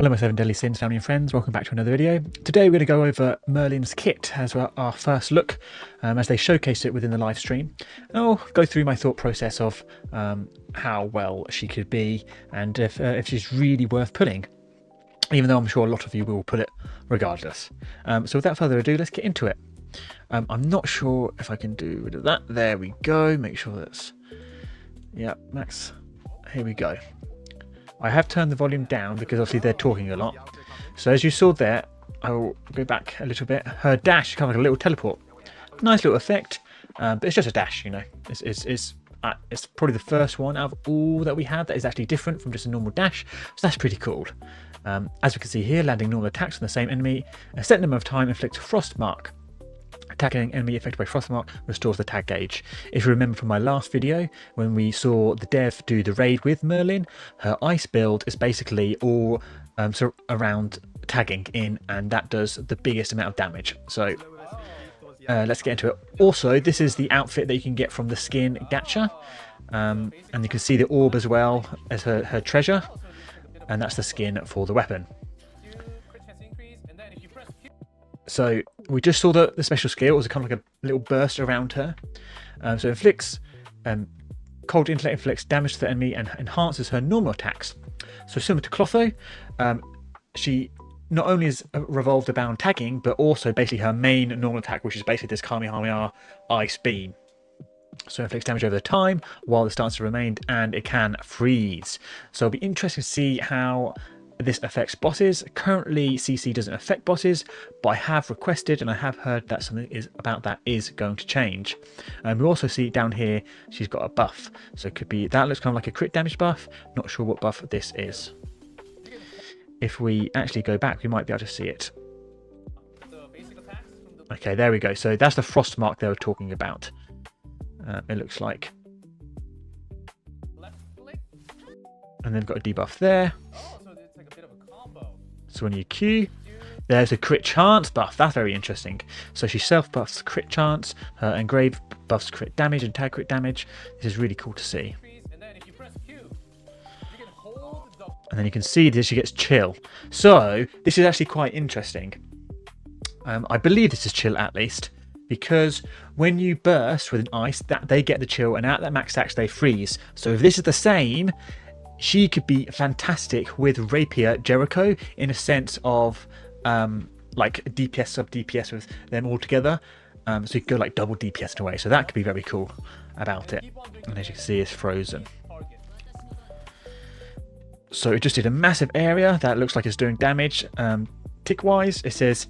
Hello my 7 Deadly Sins family and friends, welcome back to another video. Today we're going to go over Merlin's Kit as our first look as they showcased it within the live stream. And I'll go through my thought process of how well she could be and if she's really worth pulling, even though I'm sure a lot of you will pull it regardless. So without further ado, let's get into it. I'm not sure if I can do rid of that. There we go, make sure that's, yeah, max, here we go. I have turned the volume down because obviously they're talking a lot. So as you saw there, I will go back a little bit. Her dash is kind of like a little teleport. Nice little effect, but it's just a dash, you know. It's probably the first one out of all that we had that is actually different from just a normal dash. So that's pretty cool. As we can see here, landing normal attacks on the same enemy. A set number of time inflicts frost mark. Attacking enemy affected by Frostmark restores the tag gauge. If you remember from my last video, when we saw the dev do the raid with Merlin, her ice build is basically all around tagging in, and that does the biggest amount of damage. So let's get into it. Also, this is the outfit that you can get from the skin gacha, and you can see the orb as well as her treasure, and that's the skin for the weapon. So we just saw the special skill. It was kind of like a little burst around her. So inflicts, cold intellect inflicts damage to the enemy and enhances her normal attacks. So similar to Clotho, she not only is revolved around tagging, but also basically her main normal attack, which is basically this Kamehameha Ice Beam. So it inflicts damage over the time while the stances remained, and it can freeze. So it'll be interesting to see how this affects bosses. Currently CC doesn't affect bosses, but I have requested and I have heard that something about that is going to change. We also see down here she's got a buff, so it could be that looks kind of like a crit damage buff. Not sure what buff this is. If we actually go back, we might be able to see it. Okay, there we go. So that's the frost mark they were talking about. It looks like, and then we've got a debuff there. So when you Q, there's a crit chance buff. That's very interesting. So she self buffs crit chance, her engrave buffs crit damage and tag crit damage. This is really cool to see. And then you can see that she gets chill. So this is actually quite interesting. I believe this is chill at least, because when you burst with an ice, that they get the chill, and at that max attack they freeze. So if this is the same, she could be fantastic with Rapier Jericho in a sense of like DPS sub DPS with them all together. So you could go like double DPS in a way. So that could be very cool about it. And as you can see, it's frozen. So it just did a massive area that looks like it's doing damage. Tick wise, it says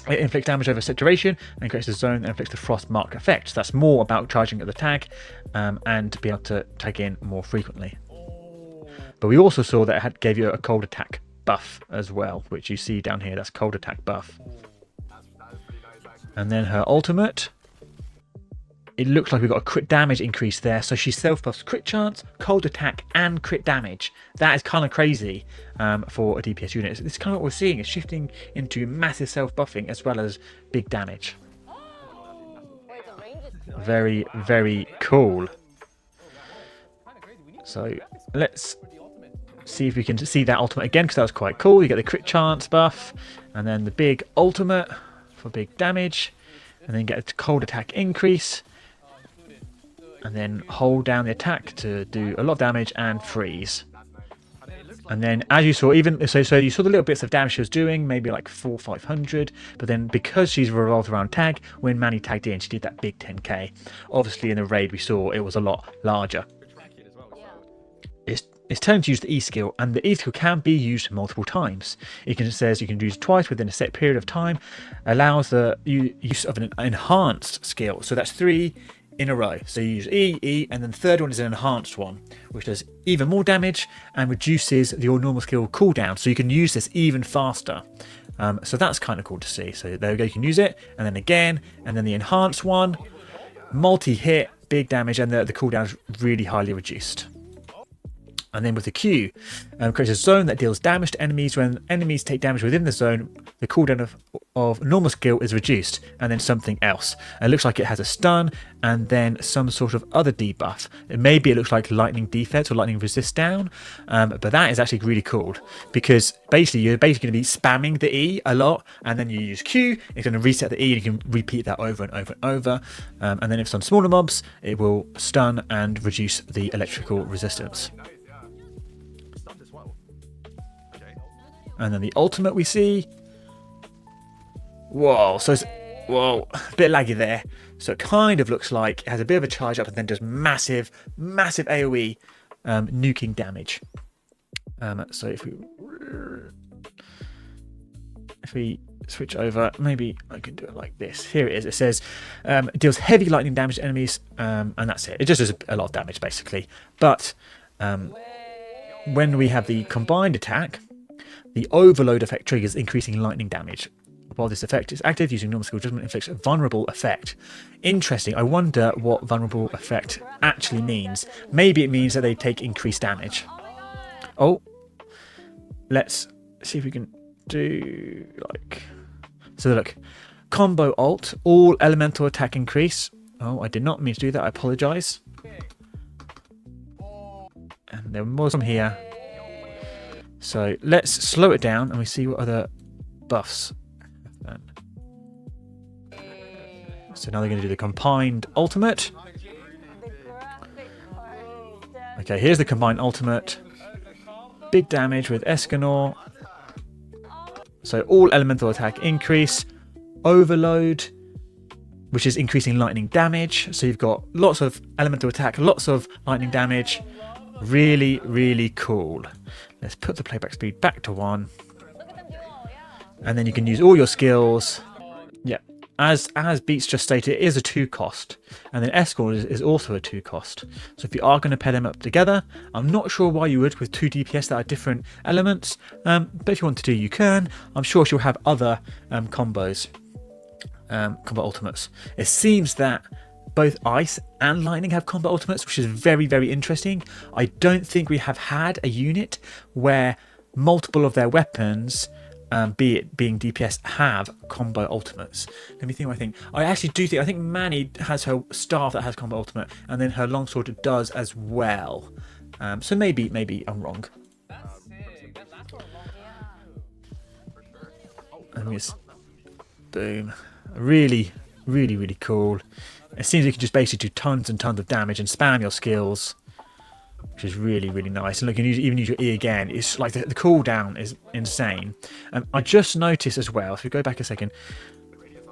it inflicts damage over a set duration and creates a zone that inflicts the frost mark effect. So that's more about charging at the tag and being able to tag in more frequently. But we also saw that it gave you a cold attack buff as well, which you see down here. That's cold attack buff. And then her ultimate, it looks like we've got a crit damage increase there. So she self buffs crit chance, cold attack, and crit damage. That is kind of crazy for a DPS unit. This is kind of what we're seeing. It's shifting into massive self buffing as well as big damage. Very, very cool. So let's see if we can see that ultimate again, because that was quite cool. You get the crit chance buff, and then the big ultimate for big damage, and then get a cold attack increase, and then hold down the attack to do a lot of damage and freeze. And then as you saw, even so you saw the little bits of damage she was doing, maybe like 400-500, but then because she's revolved around tag, when Manny tagged in, she did that big 10k. Obviously in the raid we saw it was a lot larger. It's turning to use the E skill, and the E skill can be used multiple times. It says you can use twice within a set period of time, allows the use of an enhanced skill. So that's 3 in a row. So you use E, and then the third one is an enhanced one, which does even more damage and reduces your normal skill cooldown. So you can use this even faster. So that's kind of cool to see. So there we go, you can use it, and then again, and then the enhanced one, multi-hit, big damage, and the cooldown is really highly reduced. And then with the Q, creates a zone that deals damage to enemies. When enemies take damage within the zone, the cooldown of normal skill is reduced, and then something else. And it looks like it has a stun, and then some sort of other debuff. Maybe it looks like lightning defense or lightning resist down, but that is actually really cool, because basically you're going to be spamming the E a lot, and then you use Q, it's going to reset the E, and you can repeat that over and over and over. And then if it's on smaller mobs, it will stun and reduce the electrical resistance. And then the ultimate we see. Whoa, so it's, whoa, a bit laggy there. So it kind of looks like it has a bit of a charge up and then does massive, massive AoE nuking damage. So if we switch over, maybe I can do it like this. Here it is. It says it deals heavy lightning damage to enemies, and that's it. It just does a lot of damage basically. But when we have the combined attack, the overload effect triggers increasing lightning damage. While this effect is active, using normal skill judgment inflicts a vulnerable effect. Interesting. I wonder what vulnerable effect actually means. Maybe it means that they take increased damage. Oh, let's see if we can do like... So look, combo alt, all elemental attack increase. Oh, I did not mean to do that. I apologise. And there were more from here. So let's slow it down and we see what other buffs. So now they're going to do the combined ultimate. Okay, here's the combined ultimate. Big damage with Escanor. So all elemental attack increase. Overload, which is increasing lightning damage. So you've got lots of elemental attack, lots of lightning damage. Really, really cool. Let's put the playback speed back to 1. And then you can use all your skills. Yeah, as Beats just stated, it is a 2 cost. And then Escort is also a 2 cost. So if you are going to pair them up together, I'm not sure why you would with 2 DPS that are different elements. But if you want to, you can. I'm sure she'll have other combos, combo ultimates. It seems that both Ice and Lightning have combat ultimates, which is very, very interesting. I don't think we have had a unit where multiple of their weapons, be it being DPS, have combo ultimates. Let me think what I think. I actually do think, I think Manny has her staff that has combo ultimate, and then her longsword does as well. So maybe I'm wrong. And just, boom. Really, really, really cool. It seems you can just basically do tons and tons of damage and spam your skills, which is really, really nice. And look, you can even use your E again. It's like the cooldown is insane. I just noticed as well, if we go back a second,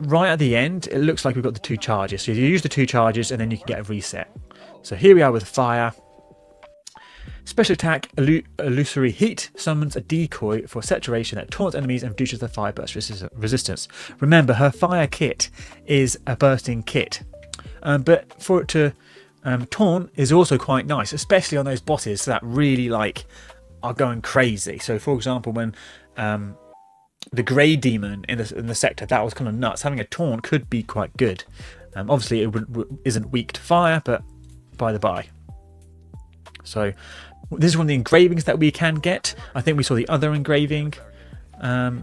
right at the end, it looks like we've got the 2 charges. So you use the 2 charges and then you can get a reset. So here we are with fire. Special attack, illusory heat, summons a decoy for saturation that taunts enemies and reduces the fire burst resistance. Remember, her fire kit is a bursting kit. But for it to taunt is also quite nice, especially on those bosses that really like are going crazy. So for example, when the grey demon in the sector, that was kind of nuts. Having a taunt could be quite good. Obviously it isn't weak to fire, but by the by. So this is one of the engravings that we can get. I think we saw the other engraving, but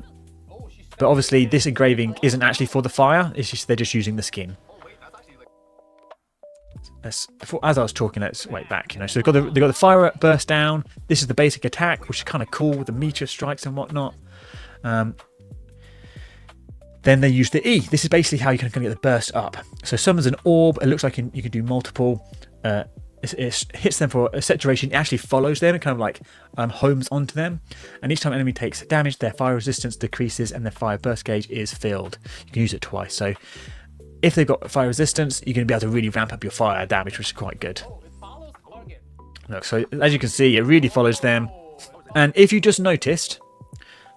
obviously this engraving isn't actually for the fire. It's just they're just using the skin. As I was talking, let's wait back. So they've got the fire burst down. This is the basic attack, which is kind of cool with the meteor strikes and whatnot. Then they use the E. This is basically how you can get the burst up. So summons an orb. It looks like you can do multiple. It hits them for a saturation. It actually follows them and kind of like homes onto them. And each time an enemy takes damage, their fire resistance decreases and their fire burst gauge is filled. You can use it twice. So if they've got fire resistance, you're going to be able to really ramp up your fire damage, which is quite good. Look, so as you can see, it really follows them. And if you just noticed,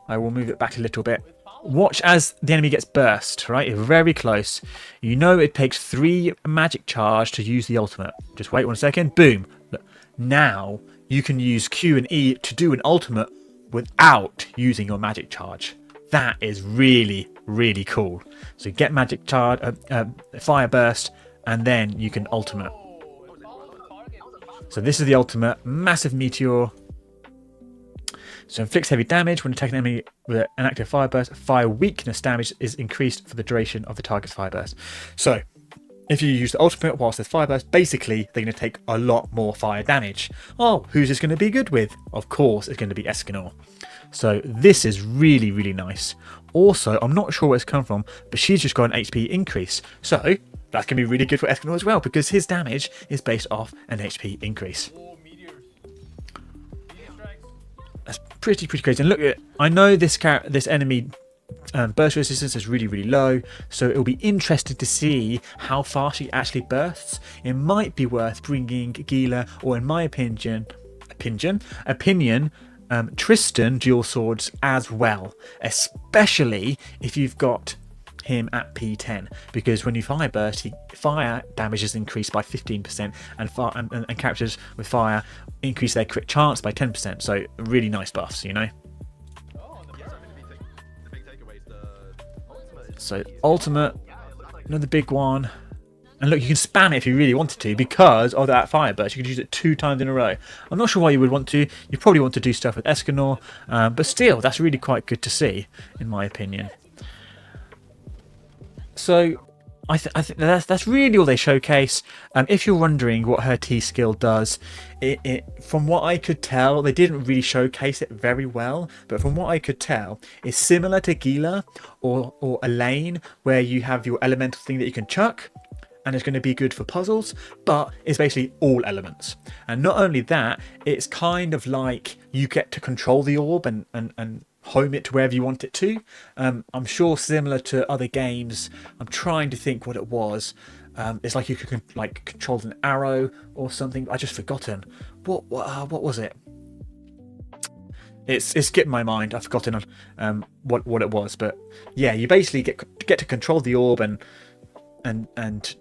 I will move it back a little bit. Watch as the enemy gets burst, right? It's very close. You know it takes 3 magic charge to use the ultimate. Just wait 1 second. Boom. Look, now you can use Q and E to do an ultimate without using your magic charge. That is really, really cool. So get magic charge, fire burst, and then you can ultimate. So this is the ultimate, massive meteor. So inflicts heavy damage when attacking an enemy with an active fire burst. Fire weakness damage is increased for the duration of the target's fire burst. So if you use the ultimate whilst there's fire burst, basically they're going to take a lot more fire damage. Oh, who's this going to be good with? Of course, it's going to be Escanor. So this is really, really nice. Also, I'm not sure where it's come from, but she's just got an HP increase. So that's going to be really good for Escanor as well, because his damage is based off an HP increase. That's pretty crazy. And look at, I know this enemy burst resistance is really, really low, so it'll be interesting to see how far she actually bursts. It might be worth bringing Gila, or in my opinion, Tristan dual swords as well, especially if you've got him at P10, because when you fire burst, fire damage is increased by 15%, and characters with fire increase their crit chance by 10%. So really nice buffs, you know. So ultimate, another big one. And look, you can spam it if you really wanted to, because of that fire burst. You could use it 2 times in a row. I'm not sure why you would want to. You probably want to do stuff with Escanor, but still, that's really quite good to see, in my opinion. So I think that's really all they showcase. If you're wondering what her T skill does, from what I could tell, they didn't really showcase it very well, but from what I could tell, it's similar to Gila or Elaine, where you have your elemental thing that you can chuck, and it's going to be good for puzzles, but it's basically all elements. And not only that, it's kind of like you get to control the orb and home it to wherever you want it to. I'm sure similar to other games. I'm trying to think what it was. It's like you could like control an arrow or something. I just forgotten. What was it? It's skipped my mind. I've forgotten what it was. But yeah, you basically get to control the orb and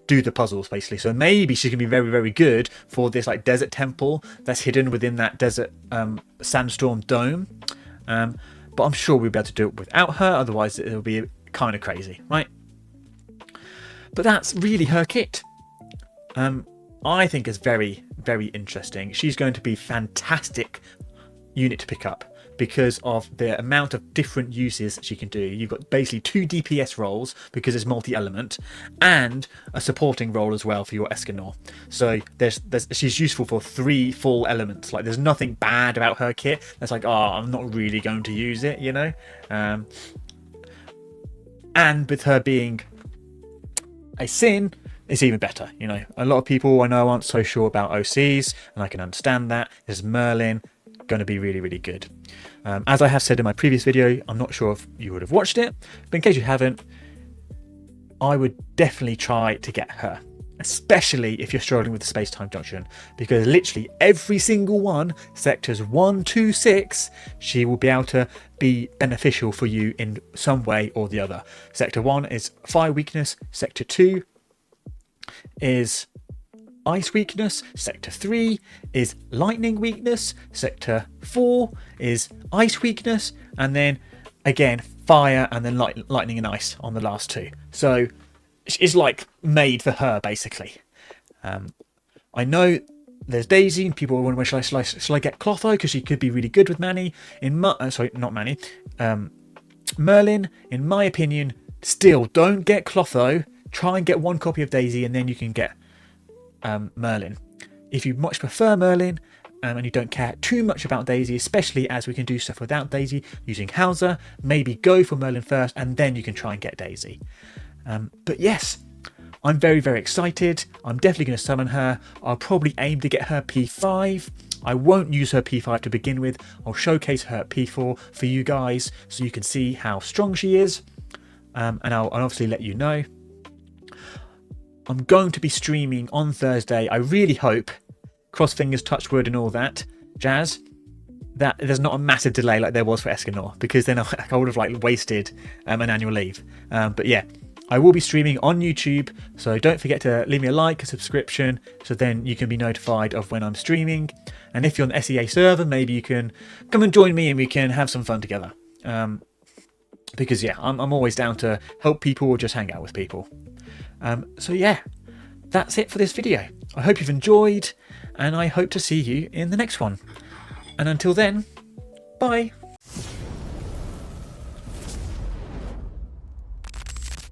do the puzzles basically. So maybe she can be very, very good for this like desert temple that's hidden within that desert sandstorm dome. But I'm sure we'll be able to do it without her, otherwise it'll be kind of crazy, right? But that's really her kit. I think it's very, very interesting. She's going to be fantastic unit to pick up because of the amount of different uses she can do. You've got basically 2 DPS roles because it's multi-element, and a supporting role as well for your Escanor. So she's useful for 3 full elements. Like there's nothing bad about her kit that's like, oh, I'm not really going to use it, you know. And with her being a Sin, it's even better, you know. A lot of people I know aren't so sure about OCs, and I can understand that. This is Merlin, going to be really, really good. As I have said in my previous video, I'm not sure if you would have watched it, but in case you haven't, I would definitely try to get her, especially if you're struggling with the space-time junction, because literally every single one, sectors 1, 2, 6, she will be able to be beneficial for you in some way or the other. Sector 1 is fire weakness, sector 2 is ice weakness, sector 3 is lightning weakness, sector 4 is ice weakness, and then again fire, and then lightning and ice on the last 2. So it's like made for her basically. I know there's Daisy, and people are wondering, shall I get Clotho because she could be really good with Manny. Merlin, in my opinion, still don't get Clotho. Try and get 1 copy of Daisy, and then you can get Merlin. If you much prefer Merlin and you don't care too much about Daisy, especially as we can do stuff without Daisy using Hauser, maybe go for Merlin first and then you can try and get Daisy. But yes, I'm very, very excited. I'm definitely going to summon her. I'll probably aim to get her P5. I won't use her P5 to begin with. I'll showcase her at P4 for you guys so you can see how strong she is, and I'll obviously let you know. I'm going to be streaming on Thursday. I really hope, cross fingers, touch wood and all that jazz, that there's not a massive delay like there was for Escanor, because then I would have like wasted an annual leave. But yeah, I will be streaming on YouTube, so don't forget to leave me a like, a subscription, so then you can be notified of when I'm streaming. And if you're on the SEA server, maybe you can come and join me and we can have some fun together. Because yeah, I'm always down to help people or just hang out with people. So yeah, that's it for this video. I hope you've enjoyed, and I hope to see you in the next one. And until then, bye.